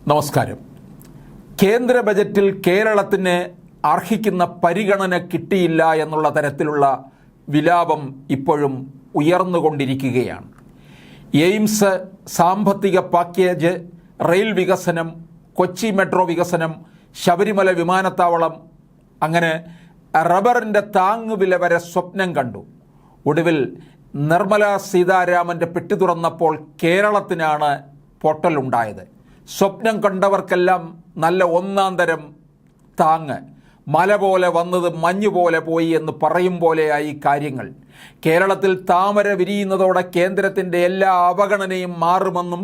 നമസ്കാരം. കേന്ദ്ര ബജറ്റിൽ കേരളത്തിന് അർഹിക്കുന്ന പരിഗണന കിട്ടിയില്ല എന്നുള്ള തരത്തിലുള്ള വിലാപം ഇപ്പോഴും ഉയർന്നുകൊണ്ടിരിക്കുകയാണ്. എയിംസ്, സാമ്പത്തിക പാക്കേജ്, റെയിൽ വികസനം, കൊച്ചി മെട്രോ വികസനം, ശബരിമല വിമാനത്താവളം, അങ്ങനെ റബ്ബറിൻ്റെ താങ്ങുവില വരെ സ്വപ്നം കണ്ടു. ഒടുവിൽ നിർമ്മല സീതാരാമൻ്റെ പെട്ടി തുറന്നപ്പോൾ കേരളത്തിനാണ് പൊട്ടലുണ്ടായത്. സ്വപ്നം കണ്ടവർക്കെല്ലാം നല്ല ഒന്നാം തരം താങ്ങ്. മല പോലെ വന്നത് മഞ്ഞ് പോലെ പോയി എന്ന് പറയും പോലെയായി കാര്യങ്ങൾ. കേരളത്തിൽ താമര വിരിയുന്നതോടെ കേന്ദ്രത്തിൻ്റെ എല്ലാ അവഗണനയും മാറുമെന്നും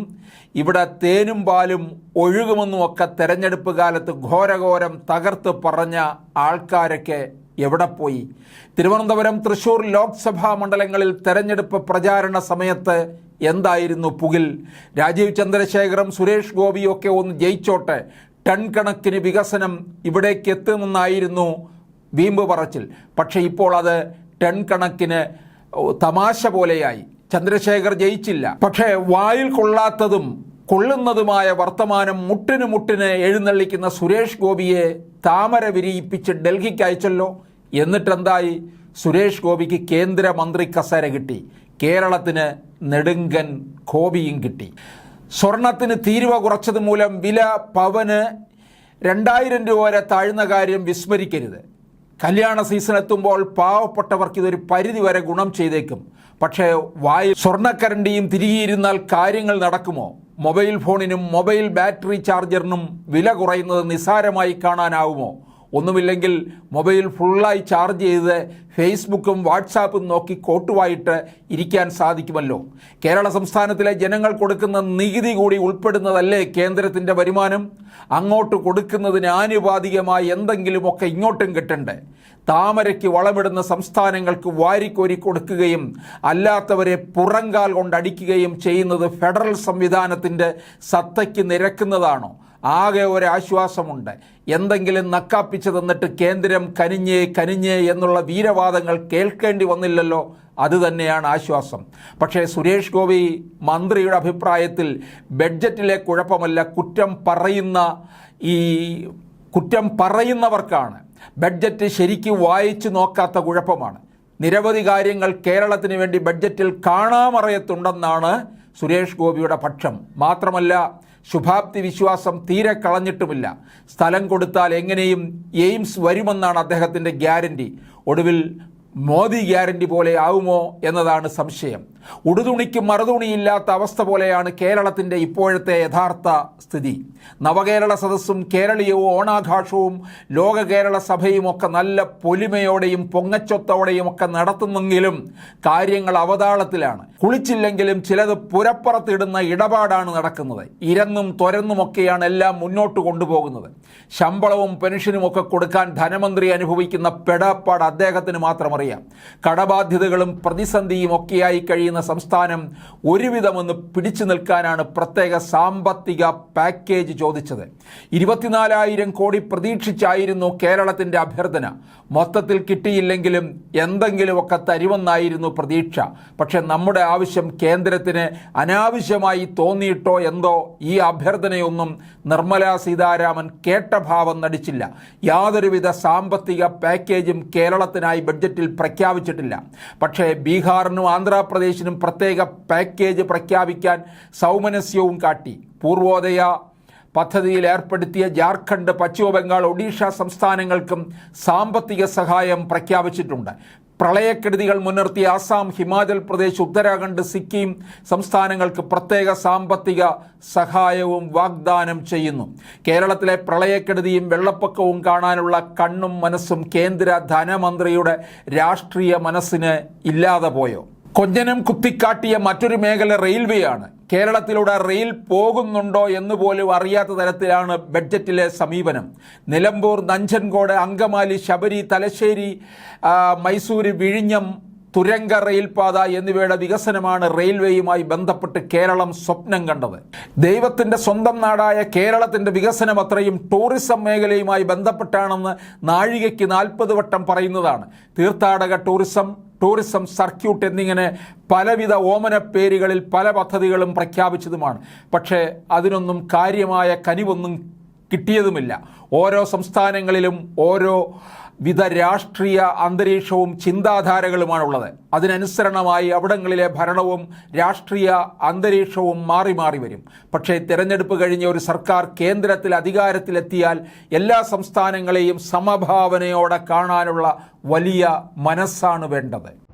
ഇവിടെ തേനും പാലും ഒഴുകുമെന്നുമൊക്കെ തെരഞ്ഞെടുപ്പ് കാലത്ത് ഘോരഘോരം തകർത്ത് പറഞ്ഞ ആൾക്കാരൊക്കെ എവിടെ പോയി? തിരുവനന്തപുരം, തൃശ്ശൂർ ലോക്സഭാ മണ്ഡലങ്ങളിൽ തെരഞ്ഞെടുപ്പ് പ്രചാരണ സമയത്ത് എന്തായിരുന്നു പുകിൽ? രാജീവ് ചന്ദ്രശേഖറും സുരേഷ് ഗോപിയും ഒക്കെ ഒന്ന് ജയിച്ചോട്ടെ, ടൺ കണക്കിന് വികസനം ഇവിടേക്ക് എത്തുമെന്നായിരുന്നു വീമ്പ് പറച്ചിൽ. പക്ഷേ ഇപ്പോൾ അത് ടൺ കണക്കിന് തമാശ പോലെയായി. ചന്ദ്രശേഖർ ജയിച്ചില്ല, പക്ഷേ വായിൽ കൊള്ളാത്തതും കൊള്ളുന്നതുമായ വർത്തമാനം മുട്ടിന് മുട്ടിന് എഴുന്നള്ളിക്കുന്ന സുരേഷ് ഗോപിയെ താമര വിരിയിപ്പിച്ച് ഡൽഹിക്ക് അയച്ചല്ലോ. എന്നിട്ടെന്തായി? സുരേഷ് ഗോപിക്ക് കേന്ദ്രമന്ത്രി കസേര കിട്ടി, കേരളത്തിന് നെടുങ്കൻ ഗോപിയും കിട്ടി. സ്വർണത്തിന് തീരുവ കുറച്ചത് മൂലം വില പവന് 2000 രൂപ വരെ താഴ്ന്ന കാര്യം വിസ്മരിക്കരുത്. കല്യാണ സീസൺ എത്തുമ്പോൾ പാവപ്പെട്ടവർക്ക് ഇതൊരു പരിധി വരെ ഗുണം ചെയ്തേക്കും. പക്ഷേ വായിൽ സ്വർണ്ണക്കരണ്ടിയും തിരികെയിരുന്നാൽ കാര്യങ്ങൾ നടക്കുമോ? മൊബൈൽ ഫോണിനും മൊബൈൽ ബാറ്ററി ചാർജറിനും വില കുറയുന്നത് നിസ്സാരമായി കാണാനാവുമോ? ഒന്നുമില്ലെങ്കിൽ മൊബൈൽ ഫുള്ളായി ചാർജ് ചെയ്ത് ഫേസ്ബുക്കും വാട്സാപ്പും നോക്കി കോട്ടുവായിട്ട് ഇരിക്കാൻ സാധിക്കുമല്ലോ. കേരള സംസ്ഥാനത്തിലെ ജനങ്ങൾ കൊടുക്കുന്ന നികുതി കൂടി ഉൾപ്പെടുന്നതല്ലേ കേന്ദ്രത്തിൻ്റെ വരുമാനം? അങ്ങോട്ട് കൊടുക്കുന്നതിന് ആനുപാതികമായി എന്തെങ്കിലുമൊക്കെ ഇങ്ങോട്ടും കിട്ടണ്ടേ? താമരയ്ക്ക് വളമിടുന്ന സംസ്ഥാനങ്ങൾക്ക് വാരിക്കോരി കൊടുക്കുകയും അല്ലാത്തവരെ പുറങ്കാൽ കൊണ്ടടിക്കുകയും ചെയ്യുന്നത് ഫെഡറൽ സംവിധാനത്തിൻ്റെ സത്തയ്ക്ക് നിരക്കുന്നതാണോ? ആകെ ഒരാശ്വാസമുണ്ട്, എന്തെങ്കിലും നക്കാപ്പിച്ച് തന്നിട്ട് കേന്ദ്രം കനിഞ്ഞേ എന്നുള്ള വീരവാദങ്ങൾ കേൾക്കേണ്ടി വന്നില്ലല്ലോ. അതുതന്നെയാണ് ആശ്വാസം. പക്ഷേ സുരേഷ് ഗോപി മന്ത്രിയുടെ അഭിപ്രായത്തിൽ ബഡ്ജറ്റിലെ കുഴപ്പമല്ല, കുറ്റം പറയുന്നവർക്കാണ്. ബഡ്ജറ്റ് ശരിക്കും വായിച്ചു നോക്കാത്ത കുഴപ്പമാണ്. നിരവധി കാര്യങ്ങൾ കേരളത്തിന് വേണ്ടി ബഡ്ജറ്റിൽ കാണാമറയത്തുണ്ടെന്നാണ് സുരേഷ് ഗോപിയുടെ പക്ഷം. മാത്രമല്ല, ശുഭാപ്തി വിശ്വാസം തീരെ കളഞ്ഞിട്ടുമില്ല. സ്ഥലം കൊടുത്താൽ എങ്ങനെയും എയിംസ് വരുമെന്നാണ് അദ്ദേഹത്തിൻ്റെ ഗ്യാരണ്ടി. ഒടുവിൽ മോദി ഗ്യാരണ്ടി പോലെ ആവുമോ എന്നതാണ് സംശയം. ഉടുതുണിക്ക് മറുതുണിയില്ലാത്ത അവസ്ഥ പോലെയാണ് കേരളത്തിൻ്റെ ഇപ്പോഴത്തെ യഥാർത്ഥ സ്ഥിതി. നവകേരള സദസ്സും കേരളീയവും ഓണാഘോഷവും ലോക കേരള സഭയും ഒക്കെ നല്ല പൊലിമയോടെയും പൊങ്ങച്ചൊത്തോടെയും ഒക്കെ നടത്തുന്നെങ്കിലും കാര്യങ്ങൾ അവതാളത്തിലാണ്. കുളിച്ചില്ലെങ്കിലും ചിലത് പുരപ്പുറത്തിടുന്ന ഇടപാടാണ് നടക്കുന്നത്. ഇരന്നും തുരന്നുമൊക്കെയാണ് എല്ലാം മുന്നോട്ട് കൊണ്ടുപോകുന്നത്. ശമ്പളവും പെൻഷനും ഒക്കെ കൊടുക്കാൻ ധനമന്ത്രി അനുഭവിക്കുന്ന പെടാപ്പാട് അദ്ദേഹത്തിന് മാത്രം അറിയാം. കടബാധ്യതകളും പ്രതിസന്ധിയും ഒക്കെയായി കഴിയുന്ന സംസ്ഥാനം ഒരുവിധമൊന്ന് പിടിച്ചു നിൽക്കാനാണ് പ്രത്യേക സാമ്പത്തിക പാക്കേജ് ചോദിച്ചത്. 24,000 കോടി പ്രതീക്ഷിച്ചായിരുന്നു കേരളത്തിൻ്റെ അഭ്യർത്ഥന. മൊത്തത്തിൽ കിട്ടിയില്ലെങ്കിലും എന്തെങ്കിലുമൊക്കെ തരുമെന്നായിരുന്നു പ്രതീക്ഷ. പക്ഷെ നമ്മുടെ ആവശ്യം കേന്ദ്രത്തിന് അനാവശ്യമായി തോന്നിയിട്ടോ എന്തോ ഈ അഭ്യർത്ഥനയൊന്നും നിർമ്മല സീതാരാമൻ കേട്ട ഭാവം നടിച്ചില്ല. യാതൊരുവിധ സാമ്പത്തിക പാക്കേജും കേരളത്തിനായി ബഡ്ജറ്റിൽ പ്രഖ്യാപിച്ചിട്ടില്ല. പക്ഷേ ബീഹാറിനും ആന്ധ്രാപ്രദേശിനും പ്രത്യേക പാക്കേജ് പ്രഖ്യാപിക്കാൻ സൗമനസ്യവും കാട്ടി. പൂർവോദയ പദ്ധതിയിൽ ഏർപ്പെടുത്തിയ ജാർഖണ്ഡ്, പശ്ചിമ ബംഗാൾ, ഒഡീഷ സംസ്ഥാനങ്ങൾക്കും സാമ്പത്തിക സഹായം പ്രഖ്യാപിച്ചിട്ടുണ്ട്. പ്രളയക്കെടുതികൾ മുൻനിർത്തി ആസാം, ഹിമാചൽ പ്രദേശ്, ഉത്തരാഖണ്ഡ്, സിക്കിം സംസ്ഥാനങ്ങൾക്ക് പ്രത്യേക സാമ്പത്തിക സഹായവും വാഗ്ദാനം ചെയ്യുന്നു. കേരളത്തിലെ പ്രളയക്കെടുതിയും വെള്ളപ്പൊക്കവും കാണാനുള്ള കണ്ണും മനസ്സും കേന്ദ്ര ധനമന്ത്രിയുടെ രാഷ്ട്രീയ മനസ്സിന് ഇല്ലാതെ പോയോ? കൊഞ്ഞനം കുത്തിക്കാട്ടിയ മറ്റൊരു മേഖല റെയിൽവേയാണ്. കേരളത്തിലൂടെ റെയിൽ പോകുന്നുണ്ടോ എന്ന് പോലും അറിയാത്ത തരത്തിലാണ് ബഡ്ജറ്റിലെ സമീപനം. നിലമ്പൂർ, നഞ്ചൻകോട്, അങ്കമാലി, ശബരി, തലശ്ശേരി, മൈസൂര്, വിഴിഞ്ഞം തുരങ്ക റെയിൽപാത എന്നിവയുടെ വികസനമാണ് റെയിൽവേയുമായി ബന്ധപ്പെട്ട് കേരളം സ്വപ്നം കണ്ടത്. ദൈവത്തിൻ്റെ സ്വന്തം നാടായ കേരളത്തിൻ്റെ വികസനം അത്രയും ടൂറിസം മേഖലയുമായി ബന്ധപ്പെട്ടാണെന്ന് നാഴികയ്ക്ക് 40 വട്ടം പറയുന്നതാണ്. തീർത്ഥാടക ടൂറിസം, ടൂറിസം സർക്യൂട്ട് എന്നിങ്ങനെ പലവിധ ഓമന പേരുകളിൽ പല പദ്ധതികളും പ്രഖ്യാപിച്ചതുമാണ്. പക്ഷേ അതിനൊന്നും കാര്യമായ കനിവൊന്നും കിട്ടിയതുമില്ല. ഓരോ സംസ്ഥാനങ്ങളിലും ഓരോ വിധ രാഷ്ട്രീയ അന്തരീക്ഷവും ചിന്താധാരകളുമാണുള്ളത്. അതിനനുസരണമായി അവിടങ്ങളിലെ ഭരണവും രാഷ്ട്രീയ അന്തരീക്ഷവും മാറി മാറി വരും. പക്ഷേ തിരഞ്ഞെടുപ്പ് കഴിഞ്ഞ ഒരു സർക്കാർ കേന്ദ്രത്തിൽ അധികാരത്തിലെത്തിയാൽ എല്ലാ സംസ്ഥാനങ്ങളെയും സമഭാവനയോടെ കാണാനുള്ള വലിയ മനസ്സാണ് വേണ്ടത്.